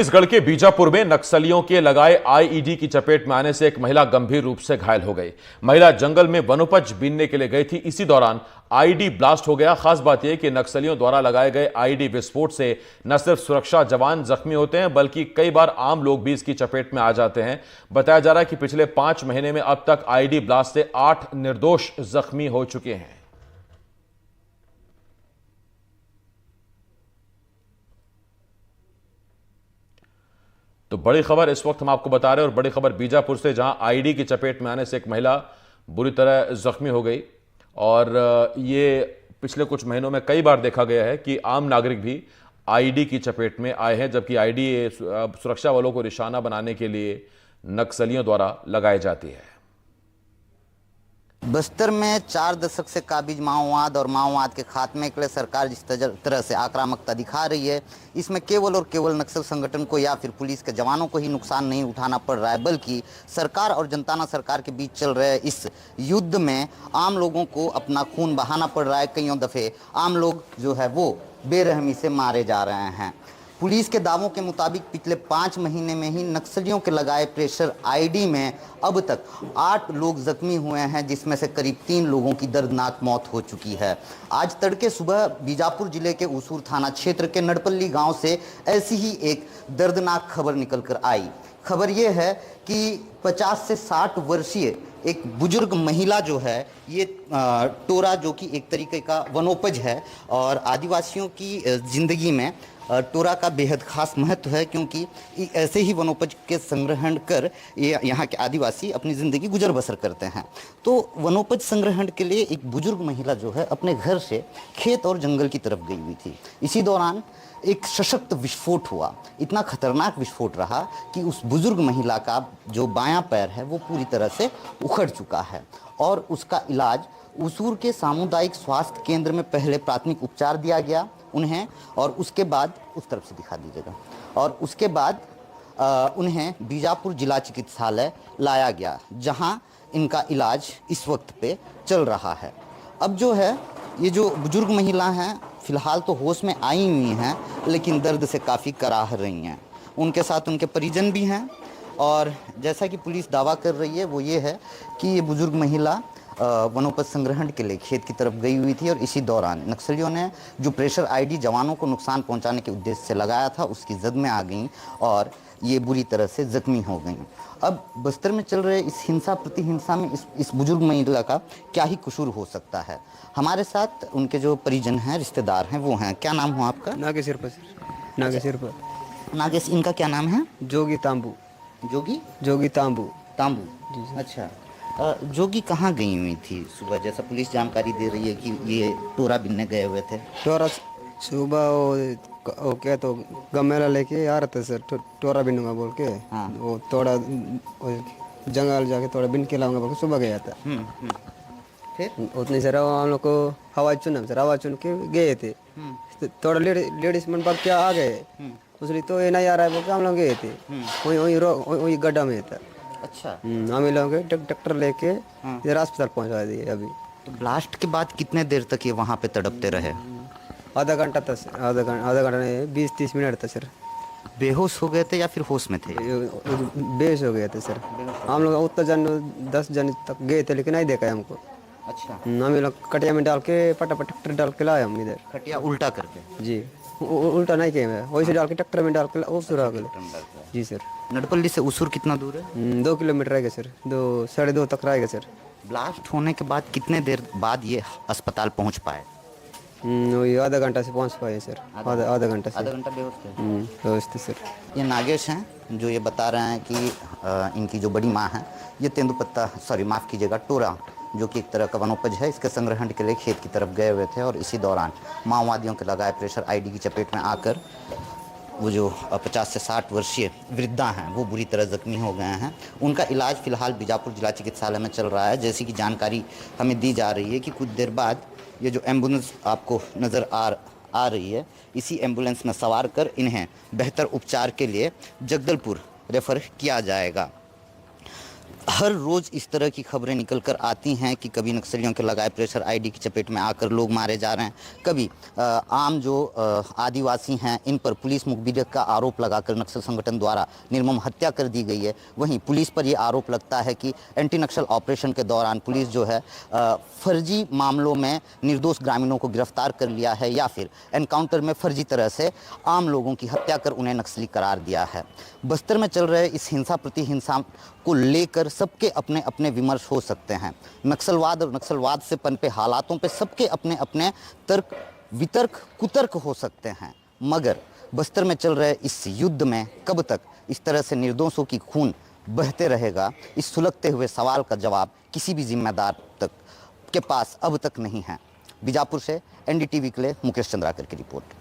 छत्तीसगढ़ के बीजापुर में नक्सलियों के लगाए आईईडी की चपेट में आने से एक महिला गंभीर रूप से घायल हो गई। महिला जंगल में वनोपज बीनने के लिए गई थी। इसी दौरान आईईडी ब्लास्ट हो गया। खास बात यह कि नक्सलियों द्वारा लगाए गए आईईडी विस्फोट से न सिर्फ सुरक्षा जवान जख्मी होते हैं बल्कि कई बार आम लोग भी इसकी चपेट में आ जाते हैं। बताया जा रहा है कि पिछले 5 महीने में अब तक आईईडी ब्लास्ट से 8 निर्दोष जख्मी हो चुके हैं। तो बड़ी खबर इस वक्त हम आपको बता रहे हैं और बड़ी खबर बीजापुर से, जहां आईडी की चपेट में आने से एक महिला बुरी तरह जख्मी हो गई। और ये पिछले कुछ महीनों में कई बार देखा गया है कि आम नागरिक भी आईडी की चपेट में आए हैं, जबकि आईडी सुरक्षा बलों को निशाना बनाने के लिए नक्सलियों द्वारा लगाई जाती है। बस्तर में 4 दशक से काबिज माओवाद और माओवाद के खात्मे के लिए सरकार जिस तरह से आक्रामकता दिखा रही है, इसमें केवल और केवल नक्सल संगठन को या फिर पुलिस के जवानों को ही नुकसान नहीं उठाना पड़ रहा है, बल्कि सरकार और जनताना सरकार के बीच चल रहे इस युद्ध में आम लोगों को अपना खून बहाना पड़ रहा है। कईयों दफ़े आम लोग जो है वो बेरहमी से मारे जा रहे हैं। पुलिस के दावों के मुताबिक पिछले 5 महीने में ही नक्सलियों के लगाए प्रेशर आईडी में अब तक 8 लोग जख्मी हुए हैं, जिसमें से करीब 3 लोगों की दर्दनाक मौत हो चुकी है। आज तड़के सुबह बीजापुर जिले के उसूर थाना क्षेत्र के नड़पल्ली गांव से ऐसी ही एक दर्दनाक खबर निकल कर आई। खबर ये है कि 50 से 60 वर्षीय एक बुजुर्ग महिला जो है, ये टोरा जो कि एक तरीके का वनोपज है और आदिवासियों की ज़िंदगी में टोरा का बेहद खास महत्व है, क्योंकि ऐसे ही वनोपज के संग्रहण कर ये यहाँ के आदिवासी अपनी ज़िंदगी गुजर बसर करते हैं। तो वनोपज संग्रहण के लिए एक बुजुर्ग महिला जो है अपने घर से खेत और जंगल की तरफ गई हुई थी। इसी दौरान एक सशक्त विस्फोट हुआ। इतना खतरनाक विस्फोट रहा कि उस बुजुर्ग महिला का जो बायां पैर है वो पूरी तरह से उखड़ चुका है और उसका इलाज उसूर के सामुदायिक स्वास्थ्य केंद्र में पहले प्राथमिक उपचार दिया गया उन्हें, और उसके बाद उस तरफ से दिखा दीजिएगा, और उसके बाद उन्हें बीजापुर जिला चिकित्सालय लाया गया, जहां इनका इलाज इस वक्त पे चल रहा है। अब जो है ये जो बुजुर्ग महिला हैं फिलहाल तो होश में आई हुई हैं, लेकिन दर्द से काफ़ी कराह रही हैं। उनके साथ उनके परिजन भी हैं और जैसा कि पुलिस दावा कर रही है वो ये है कि ये बुजुर्ग महिला वनोपज संग्रहण के लिए खेत की तरफ गई हुई थी और इसी दौरान नक्सलियों ने जो प्रेशर आईडी जवानों को नुकसान पहुंचाने के उद्देश्य से लगाया था उसकी जद में आ गई और ये बुरी तरह से जख्मी हो गई। अब बस्तर में चल रहे इस हिंसा प्रतिहिंसा में इस बुजुर्ग महिला का क्या ही कसूर हो सकता है। हमारे साथ उनके जो परिजन हैं, रिश्तेदार हैं, वो हैं। क्या नाम हो आपका? नागेश्वर पर। नागेश्वर पर। नागेश, इनका क्या नाम है? जोगी तांबू। जोगी तांबू। तांबू। अच्छा, जोगी कहाँ गई हुई थी सुबह? जैसा पुलिस जानकारी दे रही है कि ये टोरा बिनने गए हुए थे। टोरा सुबह वो क्या तो गमेला लेके आ रहा था सर, टोरा बिनूंगा बोल के। हाँ। वो थोड़ा जंगल जाके थोड़ा बिन के लाऊंगा बोल के सुबह गया था। फिर उतनी सर हम लोग को हवा चुन के गए थे। तो थोड़ा लेडीज मन बाग क्या आ गए, उसलिए तो ये नहीं आ रहा है बोल के हम लोग गए थे। वही गड्ढा में था। अच्छा, हम लोग ट्रैक्टर लेके इधर अस्पताल पहुंचा दिए। अभी तो ब्लास्ट के बाद कितने देर तक ये वहाँ पे तड़पते रहे? आधा घंटा था सर। आधा घंटा नहीं, 20-30 मिनट था सर। बेहोश हो गए थे या फिर होश में थे? बेहोश हो गए थे सर। हम लोग उतना जन 10 जन तक गए थे लेकिन नहीं देखा हमको। अच्छा, हम लोग कटिया में डाल के पटापट ट्रैक्टर डाल के लाए हम इधर। खटिया उल्टा करके? जी, उल्टा नहीं किए, वैसे डाल के ट्रैक्टर में डाल के उसूर आ गए। जी सर। नड़पल्ली से उसूर कितना दूर है? 2 किलोमीटर रहेगा सर, 2-2.5 तक रहेगा सर। ब्लास्ट होने के बाद कितने देर बाद ये अस्पताल पहुंच पाए? वही आधा घंटा से पहुंच पाए सर। आधा घंटा से। आधा घंटा बेहोश थे? बेहोश थे सर। ये नागेश हैं जो ये बता रहे हैं कि इनकी जो बड़ी माँ है ये तेंदुपत्ता, सॉरी माफ़ कीजिएगा, टोरा जो कि एक तरह का वनोपज है, इसके संग्रहण के लिए खेत की तरफ गए हुए थे और इसी दौरान माओवादियों के लगाए प्रेशर आईडी की चपेट में आकर वो जो 50 से 60 वर्षीय वृद्धा हैं वो बुरी तरह जख्मी हो गए हैं। उनका इलाज फिलहाल बीजापुर जिला चिकित्सालय में चल रहा है। जैसी कि जानकारी हमें दी जा रही है कि कुछ देर बाद ये जो एम्बुलेंस आपको नज़र आ रही है, इसी एम्बुलेंस में सवार कर इन्हें बेहतर उपचार के लिए जगदलपुर रेफ़र किया जाएगा। हर रोज़ इस तरह की खबरें निकल कर आती हैं कि कभी नक्सलियों के लगाए प्रेशर आईडी की चपेट में आकर लोग मारे जा रहे हैं, कभी आम जो आदिवासी हैं इन पर पुलिस मुखबिरी का आरोप लगाकर नक्सल संगठन द्वारा निर्मम हत्या कर दी गई है। वहीं पुलिस पर यह आरोप लगता है कि एंटी नक्सल ऑपरेशन के दौरान पुलिस जो है फर्जी मामलों में निर्दोष ग्रामीणों को गिरफ्तार कर लिया है या फिर एनकाउंटर में फर्जी तरह से आम लोगों की हत्या कर उन्हें नक्सली करार दिया है। बस्तर में चल रहे इस हिंसा प्रति हिंसा को लेकर सबके अपने अपने विमर्श हो सकते हैं। नक्सलवाद और नक्सलवाद से पनपे हालातों पे सबके अपने अपने तर्क वितर्क कुतर्क हो सकते हैं, मगर बस्तर में चल रहे इस युद्ध में कब तक इस तरह से निर्दोषों की खून बहते रहेगा, इस सुलगते हुए सवाल का जवाब किसी भी जिम्मेदार तक के पास अब तक नहीं है। बीजापुर से एनडीटीवी के लिए मुकेश चंद्राकर की रिपोर्ट।